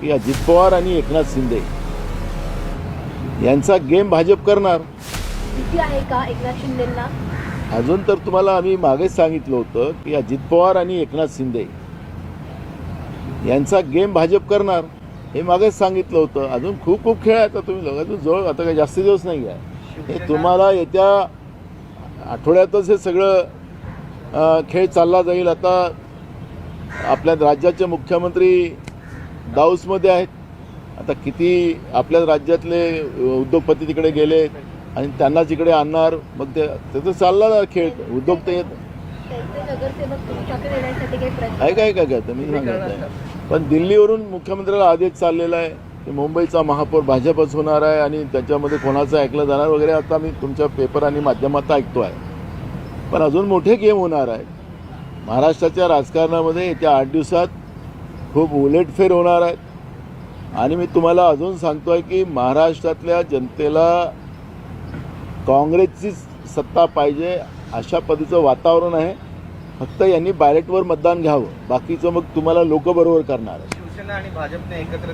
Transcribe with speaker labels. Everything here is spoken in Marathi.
Speaker 1: की अजित पवार आणि एकनाथ शिंदे यांचा गेम भाजप करणार.
Speaker 2: भीती आहे का एकनाथ शिंदेंना?
Speaker 1: अजून तर तुम्हाला आम्ही मागेच सांगितलं होतं की अजित पवार आणि एकनाथ शिंदे यांचा गेम भाजप करणार हे मागेच सांगितलं होतं. अजून खूप खूप खेळ आहे. आता तुम्ही अजून जवळ आता काही जास्त दिवस नाही आहे. हे तुम्हाला येत्या आठवड्यातच हे सगळं खेळ चालला जाईल. आता आपल्या राज्याचे मुख्यमंत्री दाऊसमध्ये आहेत. आता किती आपल्या राज्यातले उद्योगपती तिकडे गेले आणि त्यांना तिकडे आणणार. मग ते त्याचं चालला खेळ. उद्योग तर येत
Speaker 2: त्यांचे नगरसेवक तुमच्याकडे येण्यासाठी काही प्रयत्न
Speaker 1: आहे काय तुम्ही सांगत आहे. पण दिल्लीवरून मुख्यमंत्र्याला आदेश चाललेला आहे की मुंबईचा महापौर भाजपच होणार आहे आणि त्याच्यामध्ये कोणाचं ऐकलं जाणार वगैरे. आता मी तुमच्या पेपर आणि माध्यमात ऐकतो आहे. पण अजून मोठे गेम होणार आहेत. महाराष्ट्राच्या राजकारणामध्ये येत्या 8 दिवसात खूप उलटफेर होणार आहेत. आणि मी तुम्हाला अजून सांगतोय की महाराष्ट्रातल्या जनतेला काँग्रेसची सत्ता पाहिजे अशा पद्धतीचं वातावरण आहे. फक्त यांनी बॅलेटवर मतदान घ्यावं. बाकीचं मग तुम्हाला लोक बरोबर करणार आहे.
Speaker 3: शिवसेना आणि भाजपने एकत्र